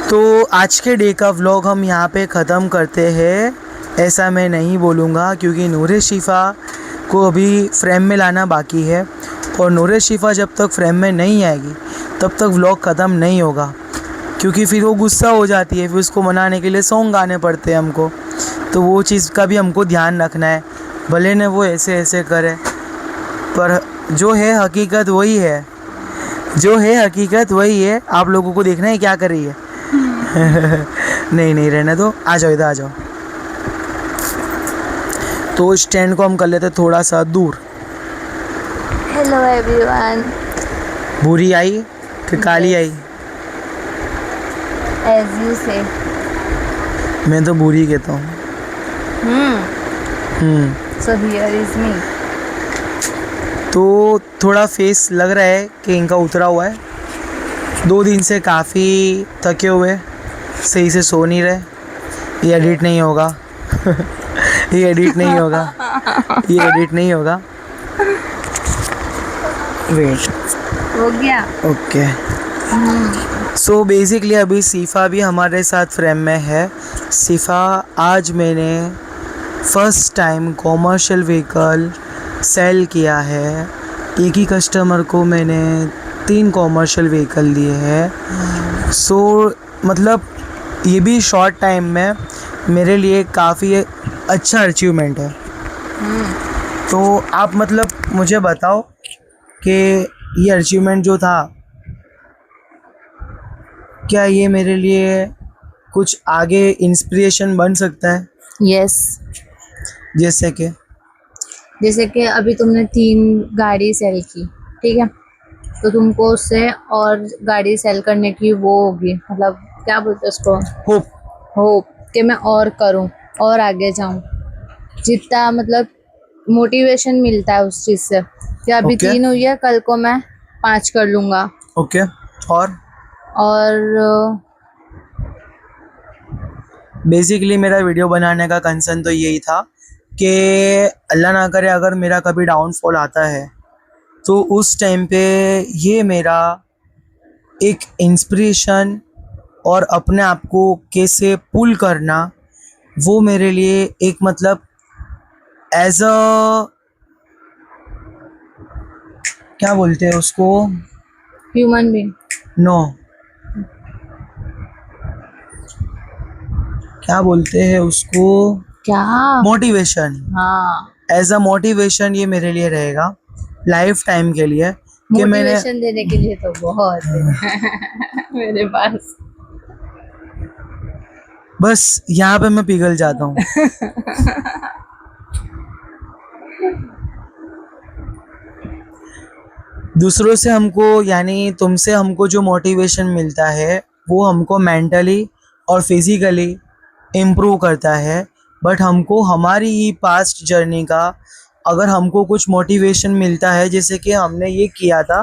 तो आज के डे का व्लॉग हम यहाँ पे ख़त्म करते हैं। ऐसा मैं नहीं बोलूँगा क्योंकि नूरे शिफ़ा को अभी फ्रेम में लाना बाकी है और नूरे शिफ़ा जब तक फ्रेम में नहीं आएगी तब तक व्लॉग ख़त्म नहीं होगा, क्योंकि फिर वो गुस्सा हो जाती है। फिर उसको मनाने के लिए सॉन्ग गाने पड़ते हैं हमको, तो वो चीज़ का भी हमको ध्यान रखना है। भले न वो ऐसे ऐसे करे, पर जो है हकीकत वही है, जो है हकीकत वही है। आप लोगों को देखना है क्या कर रही है। नहीं नहीं, रहने दो, आ जाओ इधर आ जाओ। तो स्टैंड को हम कर लेते थोड़ा सा दूर। Hello everyone. भूरी आई कि काली आई? एज यू से। मैं तो भूरी कहता हूँ। So here is me. तो थोड़ा फेस लग रहा है कि इनका उतरा हुआ है। 2 दिन से काफ़ी थके हुए, सही से सो नहीं रहे। ये एडिट नहीं होगा। ये एडिट नहीं होगा, ये एडिट नहीं होगा। वेट, हो गया। ओके। सो बेसिकली अभी शिफा भी हमारे साथ फ्रेम में है। शिफा, आज मैंने first time commercial vehicle sale किया है। एक ही कस्टमर को मैंने 3 कॉमर्शियल व्हीकल दिए हैं। सो मतलब ये भी शॉर्ट टाइम में मेरे लिए काफ़ी अच्छा अचीवमेंट है। तो आप मतलब मुझे बताओ कि ये अचीवमेंट जो था, क्या ये मेरे लिए कुछ आगे इंस्पिरेशन बन सकता है? यस। जैसे कि अभी तुमने 3 गाड़ी सेल की, ठीक है, तो तुमको उससे और गाड़ी सेल करने की वो होगी, मतलब क्या बोलते हैं उसको, होप। होप कि मैं और करूं और आगे जाऊं। जितना मतलब मोटिवेशन मिलता है उस चीज से कि अभी ओके 3 हुई है, कल को मैं 5 कर लूंगा। ओके। और बेसिकली मेरा वीडियो बनाने का कंसर्न तो यही था कि अल्लाह ना करे अगर मेरा कभी डाउनफॉल आता है तो उस टाइम पे ये मेरा एक इंस्पिरेशन और अपने आप को कैसे पुल करना, वो मेरे लिए एक मतलब एज अ, क्या बोलते हैं उसको, ह्यूमन बीइंग। नो, क्या बोलते हैं उसको, क्या? मोटिवेशन। हाँ, एज अ मोटिवेशन ये मेरे लिए रहेगा लाइफ टाइम के लिए कि मैंने मोटिवेशन देने के लिए तो बहुत है मेरे पास। बस यहाँ पे मैं पिघल जाता हूँ। दूसरों से हमको यानी तुमसे हमको जो मोटिवेशन मिलता है वो हमको मेंटली और फिजिकली इम्प्रूव करता है। बट हमको हमारी ही पास्ट जर्नी का अगर हमको कुछ मोटिवेशन मिलता है, जैसे कि हमने ये किया था,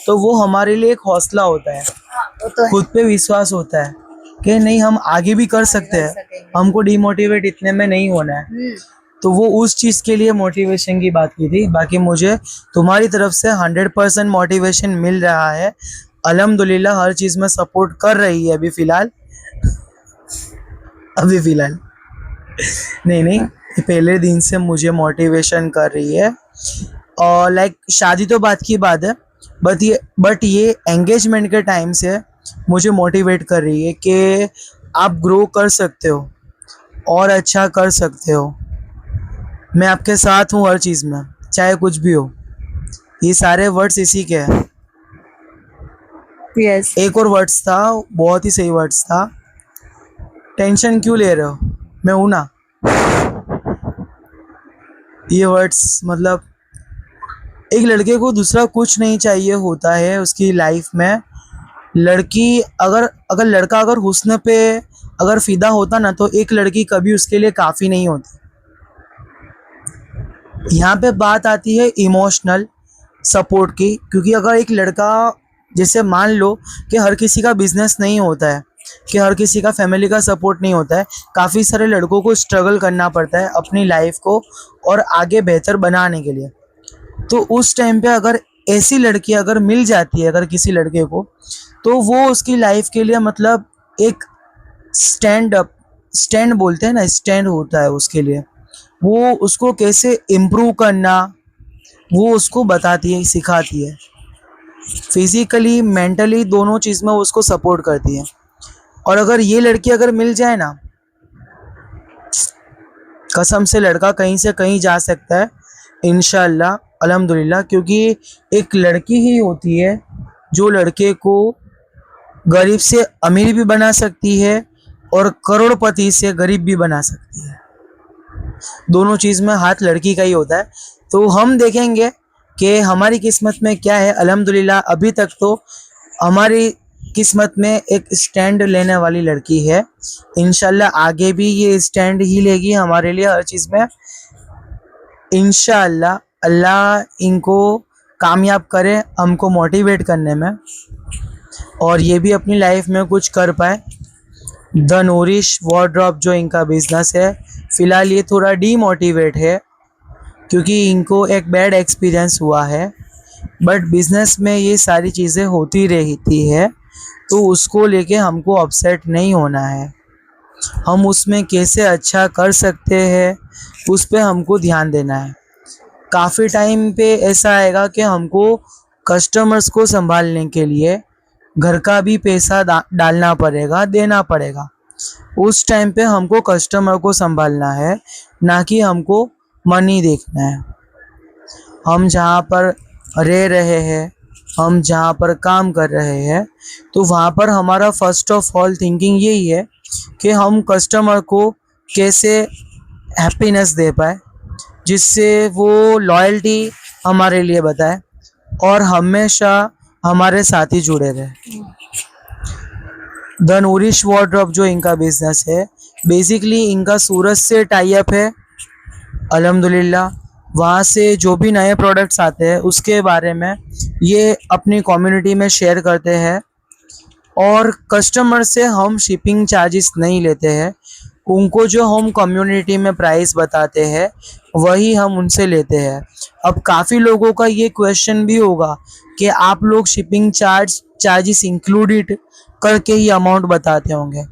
तो वो हमारे लिए एक हौसला होता है, वो तो है। खुद पे विश्वास होता है कि नहीं हम आगे भी कर सकते हैं, हमको डिमोटिवेट इतने में नहीं होना है। तो वो उस चीज़ के लिए मोटिवेशन की बात की थी। बाकी मुझे तुम्हारी तरफ से 100% मोटिवेशन मिल रहा है। अल्हम्दुलिल्लाह हर चीज़ में सपोर्ट कर रही है अभी फ़िलहाल। नहीं नहीं, ये पहले दिन से मुझे मोटिवेशन कर रही है। और लाइक शादी तो बात की बात है, बट ये एंगेजमेंट के टाइम से मुझे मोटिवेट कर रही है कि आप ग्रो कर सकते हो और अच्छा कर सकते हो। मैं आपके साथ हूँ हर चीज़ में, चाहे कुछ भी हो। ये सारे वर्ड्स इसी के हैं। यस। एक और वर्ड्स था, बहुत ही सही वर्ड्स था, टेंशन क्यों ले रहे हो, मैं हूं ना। ये वर्ड्स मतलब एक लड़के को दूसरा कुछ नहीं चाहिए होता है उसकी लाइफ में। लड़की अगर अगर लड़का अगर हुस्न पे अगर फिदा होता ना, तो एक लड़की कभी उसके लिए काफ़ी नहीं होती। यहाँ पे बात आती है इमोशनल सपोर्ट की, क्योंकि अगर एक लड़का, जैसे मान लो कि हर किसी का बिजनेस नहीं होता है, कि हर किसी का फैमिली का सपोर्ट नहीं होता है, काफ़ी सारे लड़कों को स्ट्रगल करना पड़ता है अपनी लाइफ को और आगे बेहतर बनाने के लिए। तो उस टाइम पे अगर ऐसी लड़की अगर मिल जाती है अगर किसी लड़के को, तो वो उसकी लाइफ के लिए मतलब एक स्टैंड बोलते हैं ना, स्टैंड होता है उसके लिए, वो उसको कैसे इम्प्रूव करना वो उसको बताती है, सिखाती है। फिजिकली मेंटली दोनों चीज़ में वो उसको सपोर्ट करती है। और अगर ये लड़की अगर मिल जाए ना, कसम से लड़का कहीं से कहीं जा सकता है इंशाल्लाह अल्हम्दुलिल्लाह, क्योंकि एक लड़की ही होती है जो लड़के को गरीब से अमीर भी बना सकती है और करोड़पति से गरीब भी बना सकती है। दोनों चीज़ में हाथ लड़की का ही होता है। तो हम देखेंगे कि हमारी किस्मत में क्या है। अल्हम्दुलिल्लाह अभी तक तो हमारी किस्मत में एक स्टैंड लेने वाली लड़की है। इंशाल्लाह आगे भी ये स्टैंड ही लेगी हमारे लिए हर चीज़ में। इंशाल्लाह अल्लाह इनको कामयाब करे हमको मोटिवेट करने में, और ये भी अपनी लाइफ में कुछ कर पाए। द नूरिश वार्डरोब जो इनका बिजनेस है, फ़िलहाल ये थोड़ा डीमोटिवेट है क्योंकि इनको एक बैड एक्सपीरियंस हुआ है, बट बिज़नेस में ये सारी चीज़ें होती रहती है, तो उसको लेके हमको अपसेट नहीं होना है। हम उसमें कैसे अच्छा कर सकते हैं उस पे हमको ध्यान देना है। काफ़ी टाइम पे ऐसा आएगा कि हमको कस्टमर्स को संभालने के लिए घर का भी पैसा डालना पड़ेगा, देना पड़ेगा। उस टाइम पे हमको कस्टमर को संभालना है, ना कि हमको मनी देखना है। हम जहाँ पर रह रहे हैं, हम जहाँ पर काम कर रहे हैं, तो वहाँ पर हमारा फर्स्ट ऑफ ऑल थिंकिंग यही है कि हम कस्टमर को कैसे हैप्पीनेस दे पाए, जिससे वो लॉयल्टी हमारे लिए बताए और हमेशा हमारे साथ ही जुड़े रहे। द नूरिश वार्डरोब जो इनका बिजनेस है, बेसिकली इनका सूरत से टाई अप है अल्हम्दुलिल्लाह। वहाँ से जो भी नए प्रोडक्ट्स आते हैं उसके बारे में ये अपनी कम्युनिटी में शेयर करते हैं, और कस्टमर से हम शिपिंग चार्जेस नहीं लेते हैं। उनको जो हम कम्युनिटी में प्राइस बताते हैं वही हम उनसे लेते हैं। अब काफ़ी लोगों का ये क्वेश्चन भी होगा कि आप लोग शिपिंग चार्जेस इंक्लूडेड करके ही अमाउंट बताते होंगे,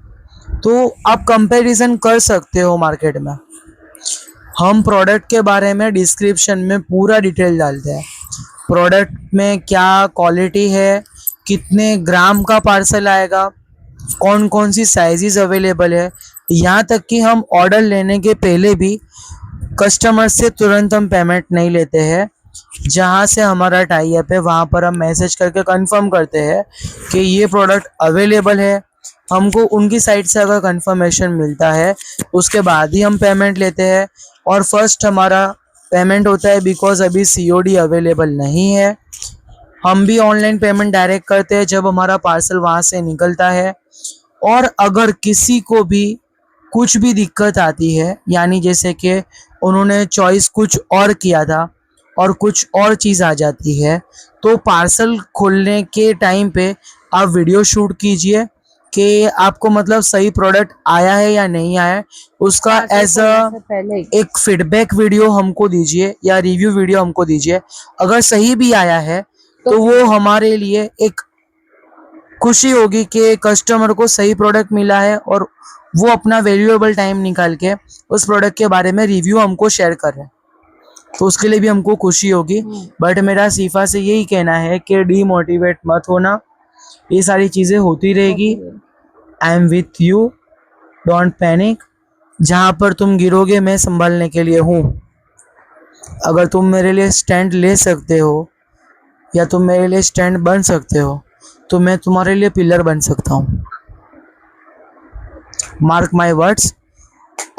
तो आप कंपैरिजन कर सकते हो मार्केट में। हम प्रोडक्ट के बारे में डिस्क्रिप्शन में पूरा डिटेल डालते हैं। प्रोडक्ट में क्या क्वालिटी है, कितने ग्राम का पार्सल आएगा, कौन कौन सी साइजेस अवेलेबल है, यहाँ तक कि हम ऑर्डर लेने के पहले भी कस्टमर से तुरंत हम पेमेंट नहीं लेते हैं। जहाँ से हमारा टाई अप है वहाँ पर हम मैसेज करके कंफर्म करते हैं कि ये प्रोडक्ट अवेलेबल है। हमको उनकी साइड से अगर कंफर्मेशन मिलता है उसके बाद ही हम पेमेंट लेते हैं, और फर्स्ट हमारा पेमेंट होता है बिकॉज अभी COD अवेलेबल नहीं है। हम भी ऑनलाइन पेमेंट डायरेक्ट करते हैं जब हमारा पार्सल वहाँ से निकलता है। और अगर किसी को भी कुछ भी दिक्कत आती है, यानी जैसे कि उन्होंने चॉइस कुछ और किया था और कुछ और चीज़ आ जाती है, तो पार्सल खोलने के टाइम पे आप वीडियो शूट कीजिए कि आपको मतलब सही प्रोडक्ट आया है या नहीं आया है, उसका एज पहले एक फीडबैक वीडियो हमको दीजिए या रिव्यू वीडियो हमको दीजिए। अगर सही भी आया है तो वो हमारे लिए एक खुशी होगी कि कस्टमर को सही प्रोडक्ट मिला है और वो अपना वैल्यूएबल टाइम निकाल के उस प्रोडक्ट के बारे में रिव्यू हमको शेयर कर रहे हैं, तो उसके लिए भी हमको खुशी होगी। बट मेरा सीफा से यही कहना है कि डीमोटिवेट मत होना, ये सारी चीज़ें होती रहेगी। I am with you, don't panic. जहाँ पर तुम गिरोगे मैं संभालने के लिए हूँ। अगर तुम मेरे लिए स्टैंड ले सकते हो या तुम मेरे लिए स्टैंड बन सकते हो तो मैं तुम्हारे लिए पिलर बन सकता हूँ। Mark my words,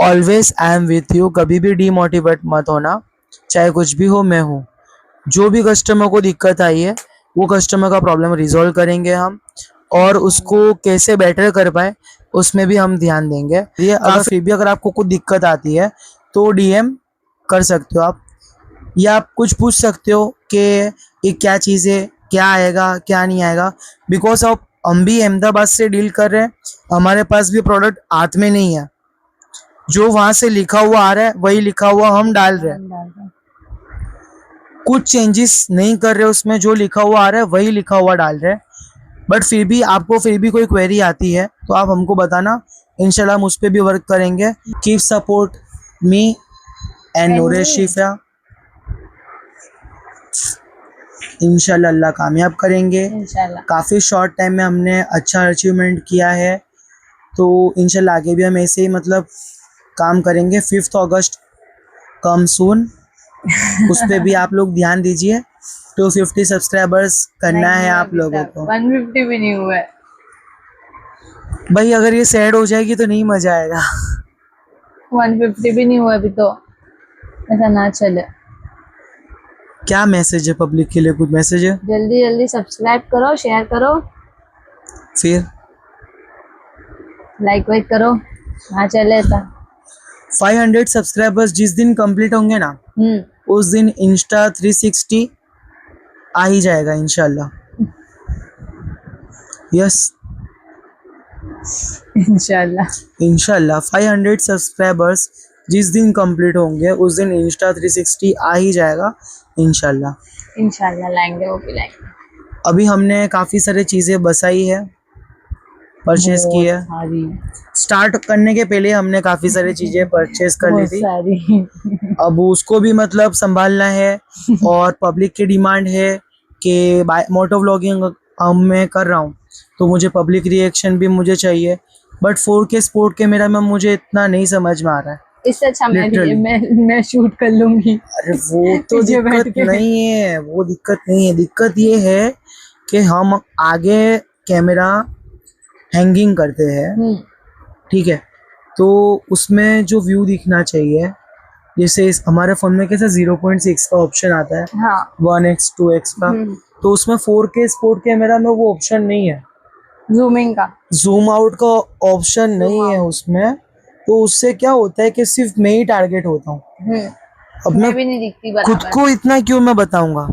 always I am with you. कभी भी डीमोटिवेट मत होना, चाहे कुछ भी हो मैं हूँ। जो भी कस्टमर को दिक्कत आई है वो कस्टमर का प्रॉब्लम रिजॉल्व करेंगे हम, और उसको कैसे बेटर कर पाए उसमें भी हम ध्यान देंगे। ये अगर फिर भी अगर आपको कुछ दिक्कत आती है तो DM कर सकते हो आप, या आप कुछ पूछ सकते हो कि ये क्या चीज़ है, क्या आएगा क्या नहीं आएगा। बिकॉज ऑफ हम भी अहमदाबाद से डील कर रहे हैं, हमारे पास भी प्रोडक्ट हाथ में नहीं है। जो वहाँ से लिखा हुआ आ रहा है वही लिखा हुआ हम डाल रहे हैं, कुछ चेंजेस नहीं कर रहे उसमें। जो लिखा हुआ आ रहा है वही लिखा हुआ डाल रहे हैं। बट फिर भी आपको फिर भी कोई क्वेरी आती है तो आप हमको बताना, इंशाल्लाह हम उस पर भी वर्क करेंगे। कीप सपोर्ट मी एंड नूरे शिफा। इंशाल्लाह अल्लाह कामयाब करेंगे। इंशाल्लाह। काफ़ी शॉर्ट टाइम में हमने अच्छा अचीवमेंट किया है, तो इंशाल्लाह आगे भी हम ऐसे ही मतलब काम करेंगे। 5 अगस्त कम सून, उस पर भी आप लोग ध्यान दीजिए। 250 सब्सक्राइबर्स करना है आप लोगों को। 150 भी नहीं हुआ है। भाई अगर ये सैड हो जाएगी तो नहीं मजा आएगा। 150 भी नहीं हुआ अभी तो, ऐसा ना चले। क्या मैसेज है पब्लिक के लिए? कुछ मैसेज है? जल्दी जल्दी सब्सक्राइब करो, शेयर करो, फिर लाइक वाइक करो, ना चले ऐसा। 500 सब्सक्राइबर्स जिस दिन कंप्लीट होंगे ना, उस दिन इंस्टा 360 आ ही जाएगा इंशाल्लाह। यस इंशाल्लाह 500 सब्सक्राइबर्स जिस दिन कंप्लीट होंगे उस दिन इंस्टा 360 आ ही जाएगा इंशाल्लाह। इंशाल्लाह लाएंगे, वो भी लाएंगे। अभी हमने काफ़ी सारी चीज़ें बसाई है, परचेज की है। स्टार्ट करने के पहले हमने काफ़ी सारी चीज़ें परचेज कर ली थी। अब उसको भी मतलब संभालना है, और पब्लिक की डिमांड है कि मोटो व्लॉगिंग मैं कर रहा हूँ तो मुझे पब्लिक रिएक्शन भी मुझे चाहिए, बट 4K स्पोर्ट कैमरा में मुझे इतना नहीं समझ में आ रहा है। इससे अच्छा Literally. मैं शूट कर लूंगी। अरे वो तो पीछे बैठ दिक्कत के। नहीं है, वो दिक्कत नहीं है। दिक्कत ये है कि हम आगे कैमरा हैंगिंग करते हैं, ठीक है, तो उसमें जो व्यू दिखना चाहिए, जैसे हमारे फोन में कैसे 0.6 का ऑप्शन आता है, हाँ। 1x 2x का, तो उसमें 4K स्पोर्ट कैमरा में वो ऑप्शन नहीं है। जूमिंग का, जूम आउट का ऑप्शन नहीं है उसमें, तो उससे क्या होता है कि सिर्फ मैं ही टारगेट होता हूँ। अब मैं भी नहीं दिखती खुद बराबर। को इतना क्यों मैं बताऊंगा,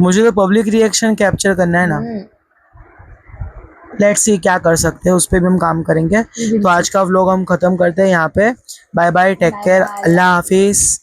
मुझे तो पब्लिक रिएक्शन कैप्चर करना है ना। लेट्स सी क्या कर सकते हैं, उस पर भी हम काम करेंगे। तो आज का व्लॉग हम खत्म करते हैं यहाँ पे। बाय बाय, टेक केयर, अल्लाह हाफिज।